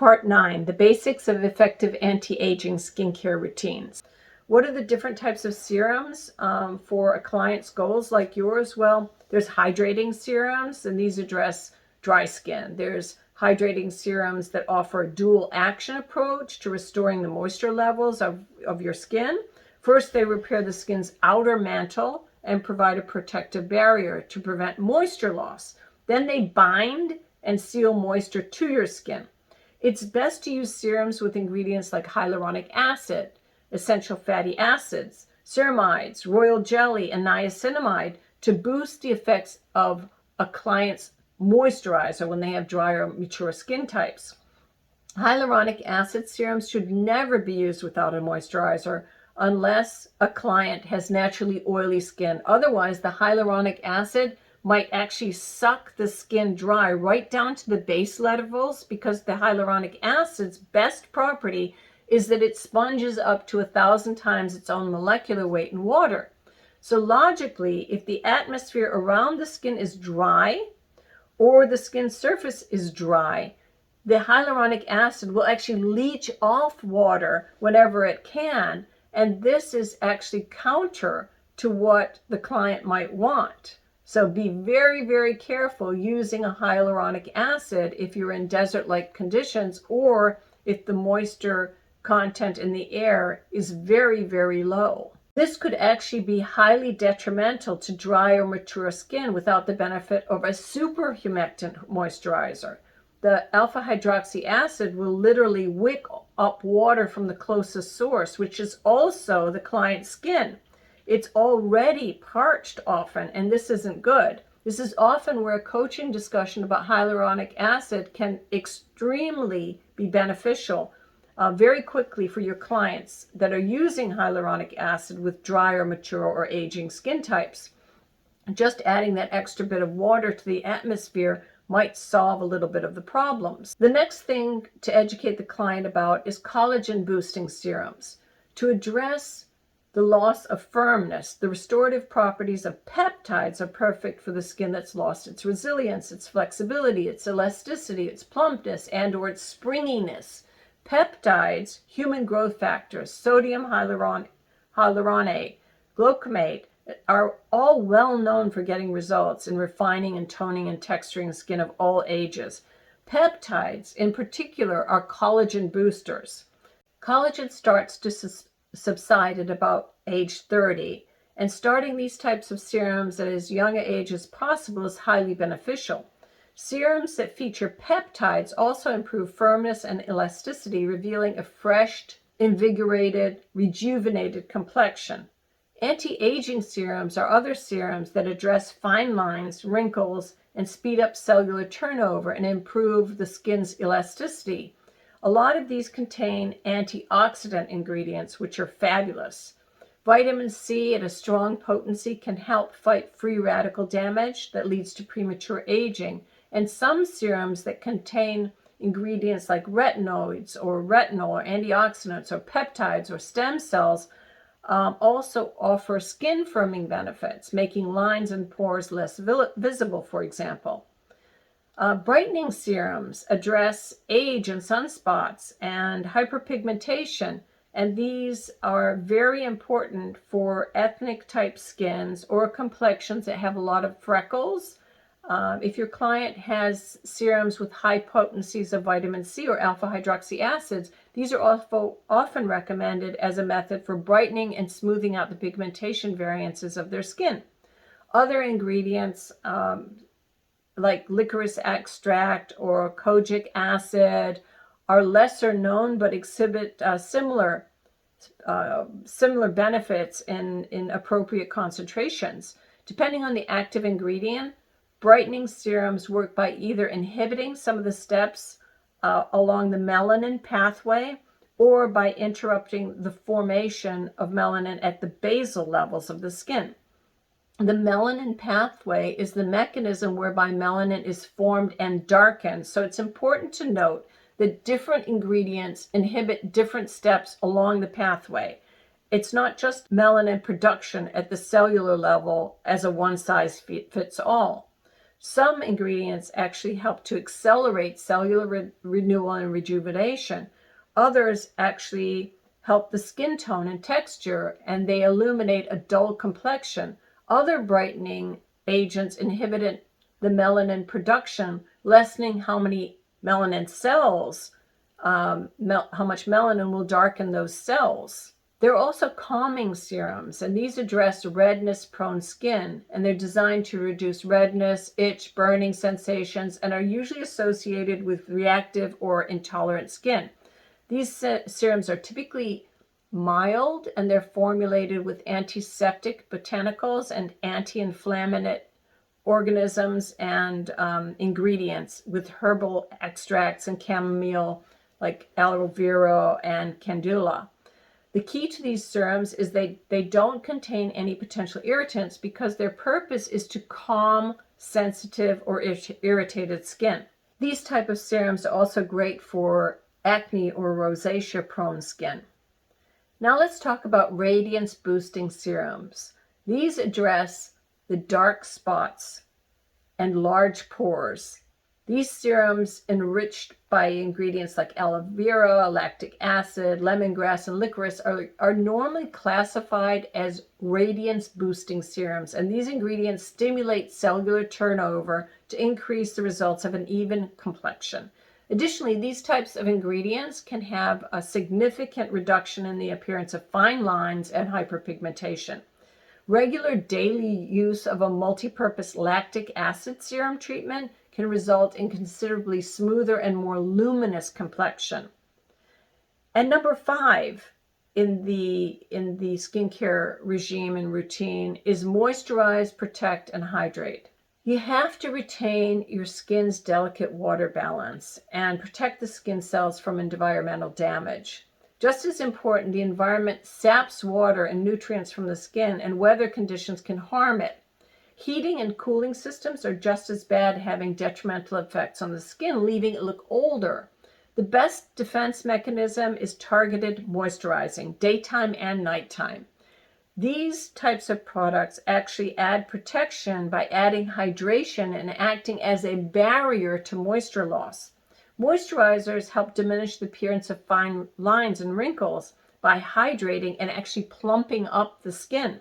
Part 9, the basics of effective anti-aging skincare routines. What are the different types of serums for a client's goals like yours? Well, there's hydrating serums, and these address dry skin. There's hydrating serums that offer a dual action approach to restoring the moisture levels of your skin. First, they repair the skin's outer mantle and provide a protective barrier to prevent moisture loss. Then they bind and seal moisture to your skin. It's best to use serums with ingredients like hyaluronic acid, essential fatty acids, ceramides, royal jelly, and niacinamide to boost the effects of a client's moisturizer when they have dry or mature skin types. Hyaluronic acid serums should never be used without a moisturizer unless a client has naturally oily skin. Otherwise, the hyaluronic acid might actually suck the skin dry right down to the base levels, because the hyaluronic acid's best property is that it sponges up to 1,000 times its own molecular weight in water. So logically, if the atmosphere around the skin is dry or the skin surface is dry, the hyaluronic acid will actually leach off water whenever it can, and this is actually counter to what the client might want. So be very, very careful using a hyaluronic acid if you're in desert-like conditions or if the moisture content in the air is very, very low. This could actually be highly detrimental to dry or mature skin without the benefit of a super humectant moisturizer. The alpha hydroxy acid will literally wick up water from the closest source, which is also the client's skin. It's already parched often, and this isn't good. This is often where a coaching discussion about hyaluronic acid can extremely be beneficial very quickly for your clients that are using hyaluronic acid with dry or mature or aging skin types. Just adding that extra bit of water to the atmosphere might solve a little bit of the problems. The next thing to educate the client about is collagen boosting serums. To address the loss of firmness, the restorative properties of peptides are perfect for the skin that's lost its resilience, its flexibility, its elasticity, its plumpness, and or its springiness. Peptides, human growth factors, sodium hyaluronate, glutamate, are all well known for getting results in refining and toning and texturing skin of all ages. Peptides, in particular, are collagen boosters. Collagen starts to subside at about age 30, and starting these types of serums at as young an age as possible is highly beneficial. Serums that feature peptides also improve firmness and elasticity, revealing a fresh, invigorated, rejuvenated complexion. Anti-aging serums are other serums that address fine lines, wrinkles, and speed up cellular turnover and improve the skin's elasticity. A lot of these contain antioxidant ingredients, which are fabulous. Vitamin C at a strong potency can help fight free radical damage that leads to premature aging. And some serums that contain ingredients like retinoids or retinol or antioxidants or peptides or stem cells also offer skin firming benefits, making lines and pores less visible, for example. Brightening serums address age and sunspots and hyperpigmentation, and these are very important for ethnic type skins or complexions that have a lot of freckles. If your client has serums with high potencies of vitamin C or alpha hydroxy acids, these are also often recommended as a method for brightening and smoothing out the pigmentation variances of their skin. Other ingredients like licorice extract or kojic acid are lesser known but exhibit similar benefits in appropriate concentrations. Depending on the active ingredient, brightening serums work by either inhibiting some of the steps along the melanin pathway or by interrupting the formation of melanin at the basal levels of the skin. The melanin pathway is the mechanism whereby melanin is formed and darkened. So it's important to note that different ingredients inhibit different steps along the pathway. It's not just melanin production at the cellular level as a one-size-fits-all. Some ingredients actually help to accelerate cellular renewal and rejuvenation. Others actually help the skin tone and texture, and they illuminate a dull complexion. Other brightening agents inhibit the melanin production, lessening how many melanin cells, how much melanin will darken those cells. There are also calming serums, and these address redness-prone skin, and they're designed to reduce redness, itch, burning sensations, and are usually associated with reactive or intolerant skin. These serums are typically mild, and they're formulated with antiseptic botanicals and anti-inflammatory organisms and ingredients with herbal extracts and chamomile like aloe vera and candula. The key to these serums is they don't contain any potential irritants because their purpose is to calm sensitive or irritated skin. These type of serums are also great for acne or rosacea prone skin. Now let's talk about radiance boosting serums. These address the dark spots and large pores. These serums, enriched by ingredients like aloe vera, lactic acid, lemongrass, and licorice, are normally classified as radiance boosting serums, and these ingredients stimulate cellular turnover to increase the results of an even complexion. Additionally, these types of ingredients can have a significant reduction in the appearance of fine lines and hyperpigmentation. Regular daily use of a multi-purpose lactic acid serum treatment can result in considerably smoother and more luminous complexion. And number 5 in the skincare regime and routine is moisturize, protect, and hydrate. You have to retain your skin's delicate water balance and protect the skin cells from environmental damage. Just as important, the environment saps water and nutrients from the skin, and weather conditions can harm it. Heating and cooling systems are just as bad, having detrimental effects on the skin, leaving it look older. The best defense mechanism is targeted moisturizing, daytime and nighttime. These types of products actually add protection by adding hydration and acting as a barrier to moisture loss. Moisturizers help diminish the appearance of fine lines and wrinkles by hydrating and actually plumping up the skin.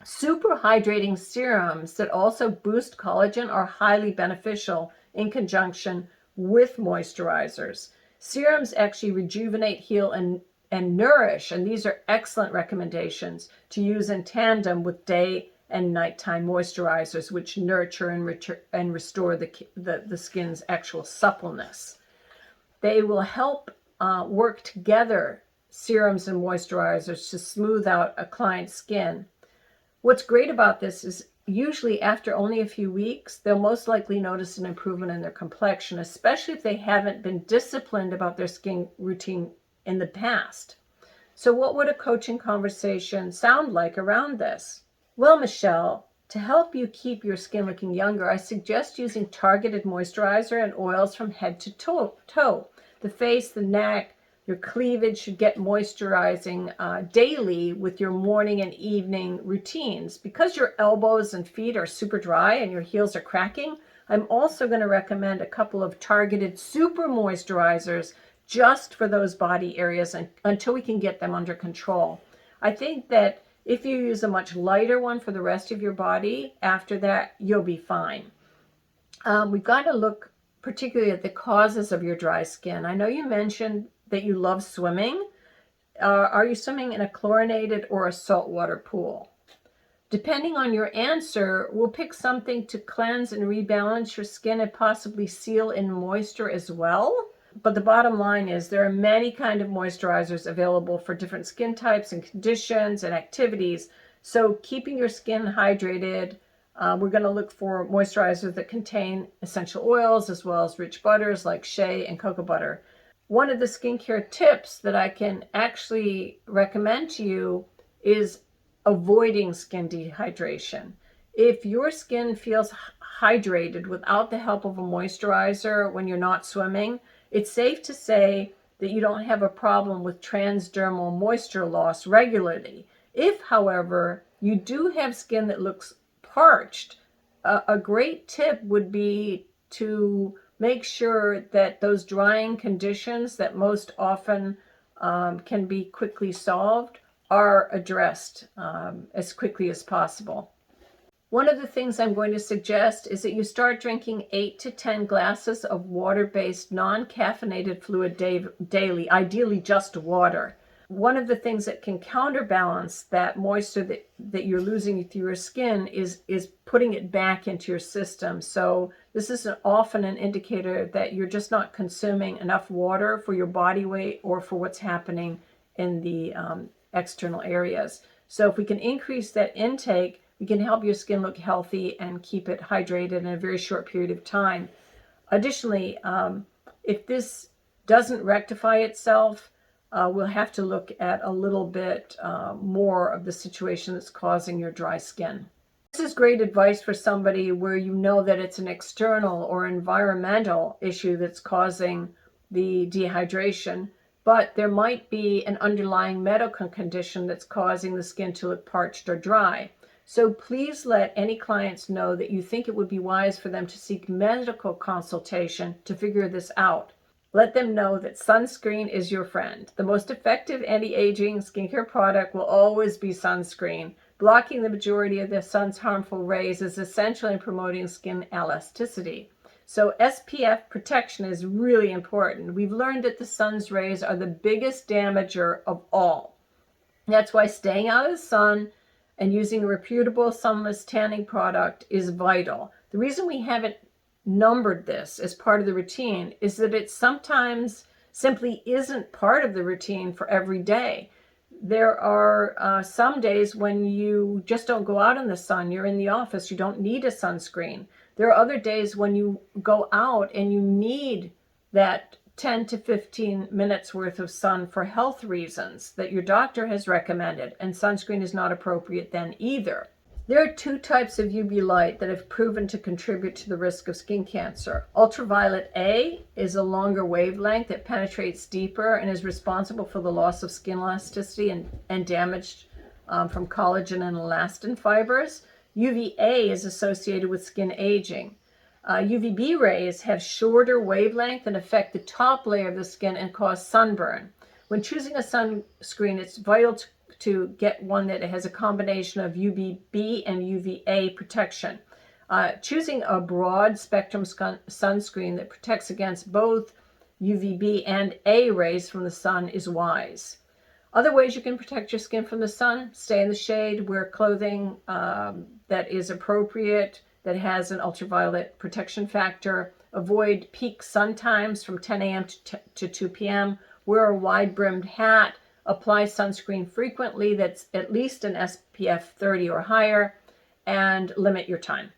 Super hydrating serums that also boost collagen are highly beneficial in conjunction with moisturizers. Serums actually rejuvenate, heal, and nourish, and these are excellent recommendations to use in tandem with day and nighttime moisturizers, which nurture and restore the skin's actual suppleness. They will help work together, serums and moisturizers, to smooth out a client's skin. What's great about this is usually after only a few weeks, they'll most likely notice an improvement in their complexion, especially if they haven't been disciplined about their skin routine in the past. So what would a coaching conversation sound like around this? Well, Michelle, to help you keep your skin looking younger, I suggest using targeted moisturizer and oils from head to toe. The face, the neck, your cleavage should get moisturizing daily with your morning and evening routines. Because your elbows and feet are super dry and your heels are cracking, I'm also going to recommend a couple of targeted super moisturizers just for those body areas until we can get them under control. I think that if you use a much lighter one for the rest of your body, after that, you'll be fine. We've got to look particularly at the causes of your dry skin. I know you mentioned that you love swimming. Are you swimming in a chlorinated or a saltwater pool? Depending on your answer, we'll pick something to cleanse and rebalance your skin and possibly seal in moisture as well. But the bottom line is there are many kinds of moisturizers available for different skin types and conditions and activities. So keeping your skin hydrated, we're going to look for moisturizers that contain essential oils as well as rich butters like shea and cocoa butter. One of the skincare tips that I can actually recommend to you is avoiding skin dehydration. If your skin feels hydrated without the help of a moisturizer when you're not swimming, it's safe to say that you don't have a problem with transdermal moisture loss regularly. If, however, you do have skin that looks parched, a great tip would be to make sure that those drying conditions that most often can be quickly solved are addressed as quickly as possible. One of the things I'm going to suggest is that you start drinking 8 to 10 glasses of water-based, non-caffeinated fluid daily, ideally just water. One of the things that can counterbalance that moisture that you're losing through your skin is putting it back into your system. So this is often an indicator that you're just not consuming enough water for your body weight or for what's happening in the external areas. So if we can increase that intake, we can help your skin look healthy and keep it hydrated in a very short period of time. Additionally, if this doesn't rectify itself, we'll have to look at a little bit more of the situation that's causing your dry skin. This is great advice for somebody where you know that it's an external or environmental issue that's causing the dehydration, but there might be an underlying medical condition that's causing the skin to look parched or dry. So please let any clients know that you think it would be wise for them to seek medical consultation to figure this out. Let them know that sunscreen is your friend. The most effective anti-aging skincare product will always be sunscreen. Blocking the majority of the sun's harmful rays is essential in promoting skin elasticity. So SPF protection is really important. We've learned that the sun's rays are the biggest damager of all. That's why staying out of the sun and using a reputable sunless tanning product is vital. The reason we haven't numbered this as part of the routine is that it sometimes simply isn't part of the routine for every day. There are some days when you just don't go out in the sun. You're in the office. You don't need a sunscreen. There are other days when you go out and you need that 10 to 15 minutes worth of sun for health reasons that your doctor has recommended, and sunscreen is not appropriate then either. There are two types of UV light that have proven to contribute to the risk of skin cancer. Ultraviolet A is a longer wavelength that penetrates deeper and is responsible for the loss of skin elasticity and damage from collagen and elastin fibers. UVA is associated with skin aging. UVB rays have shorter wavelength and affect the top layer of the skin and cause sunburn. When choosing a sunscreen, it's vital to get one that has a combination of UVB and UVA protection. Choosing a broad spectrum sunscreen that protects against both UVB and A rays from the sun is wise. Other ways you can protect your skin from the sun: stay in the shade, wear clothing that is appropriate, that has an ultraviolet protection factor, avoid peak sun times from 10 a.m. to 2 p.m., wear a wide-brimmed hat, apply sunscreen frequently that's at least an SPF 30 or higher, and limit your time.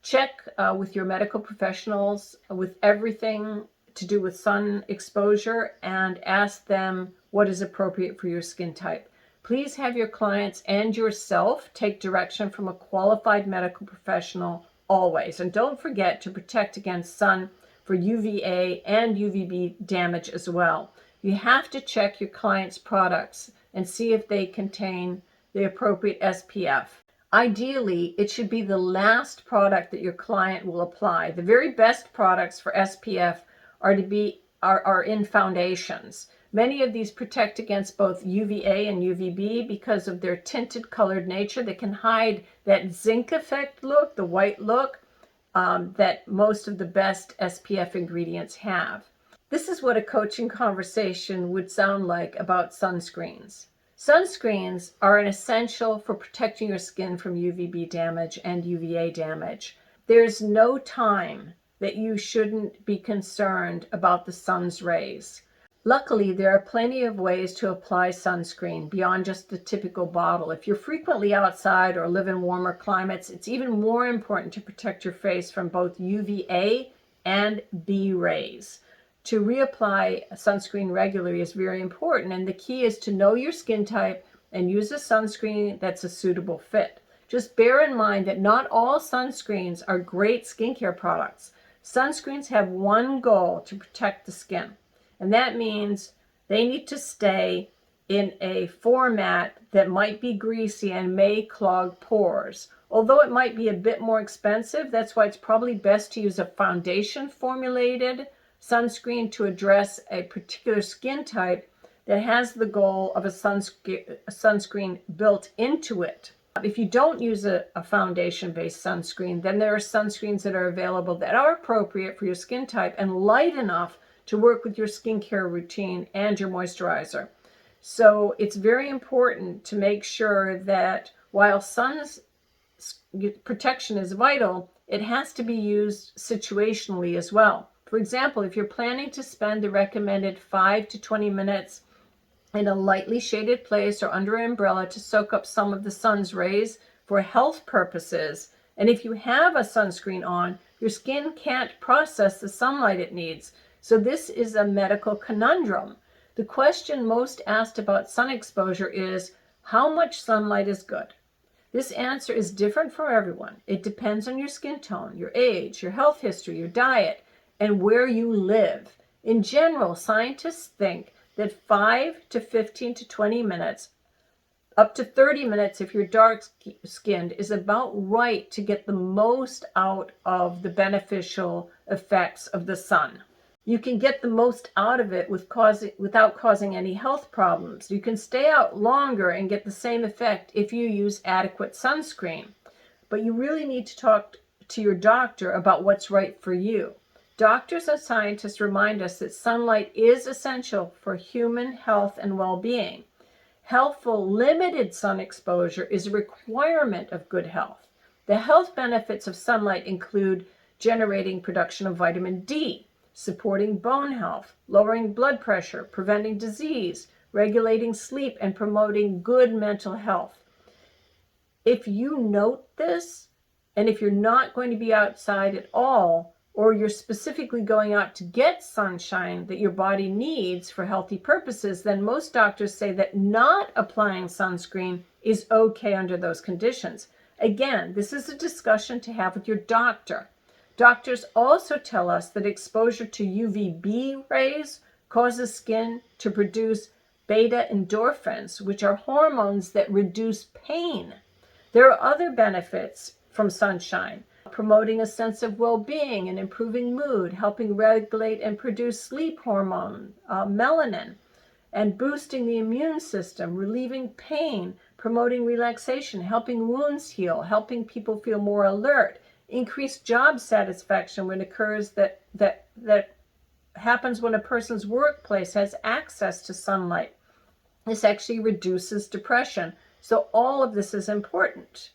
Check with your medical professionals with everything to do with sun exposure and ask them what is appropriate for your skin type. Please have your clients and yourself take direction from a qualified medical professional always. And don't forget to protect against sun for UVA and UVB damage as well. You have to check your client's products and see if they contain the appropriate SPF. Ideally, it should be the last product that your client will apply. The very best products for SPF are in foundations. Many of these protect against both UVA and UVB because of their tinted colored nature. They can hide that zinc effect look, the white look, that most of the best SPF ingredients have. This is what a coaching conversation would sound like about sunscreens. Sunscreens are an essential for protecting your skin from UVB damage and UVA damage. There's no time that you shouldn't be concerned about the sun's rays. Luckily, there are plenty of ways to apply sunscreen beyond just the typical bottle. If you're frequently outside or live in warmer climates, it's even more important to protect your face from both UVA and B rays. To reapply sunscreen regularly is very important, and the key is to know your skin type and use a sunscreen that's a suitable fit. Just bear in mind that not all sunscreens are great skincare products. Sunscreens have one goal: to protect the skin. And that means they need to stay in a format that might be greasy and may clog pores. Although it might be a bit more expensive, that's why it's probably best to use a foundation formulated sunscreen to address a particular skin type that has the goal of a sunscreen built into it. If you don't use a foundation-based sunscreen, then there are sunscreens that are available that are appropriate for your skin type and light enough to work with your skincare routine and your moisturizer. So it's very important to make sure that while sun's protection is vital, it has to be used situationally as well. For example, if you're planning to spend the recommended 5 to 20 minutes in a lightly shaded place or under an umbrella to soak up some of the sun's rays for health purposes, and if you have a sunscreen on, your skin can't process the sunlight it needs. So this is a medical conundrum. The question most asked about sun exposure is, how much sunlight is good? This answer is different for everyone. It depends on your skin tone, your age, your health history, your diet, and where you live. In general, scientists think that 5 to 15 to 20 minutes, up to 30 minutes if you're dark-skinned, is about right to get the most out of the beneficial effects of the sun. You can get the most out of it without causing any health problems. You can stay out longer and get the same effect if you use adequate sunscreen. But you really need to talk to your doctor about what's right for you. Doctors and scientists remind us that sunlight is essential for human health and well-being. Healthful, limited sun exposure is a requirement of good health. The health benefits of sunlight include generating production of vitamin D, supporting bone health, lowering blood pressure, preventing disease, regulating sleep, and promoting good mental health. If you note this, and if you're not going to be outside at all, or you're specifically going out to get sunshine that your body needs for healthy purposes, then most doctors say that not applying sunscreen is okay under those conditions. Again, this is a discussion to have with your doctor. Doctors also tell us that exposure to UVB rays causes skin to produce beta endorphins, which are hormones that reduce pain. There are other benefits from sunshine, promoting a sense of well-being and improving mood, helping regulate and produce sleep hormone, melanin, and boosting the immune system, relieving pain, promoting relaxation, helping wounds heal, helping people feel more alert, increased job satisfaction when it occurs that happens when a person's workplace has access to sunlight. This actually reduces depression. So all of this is important.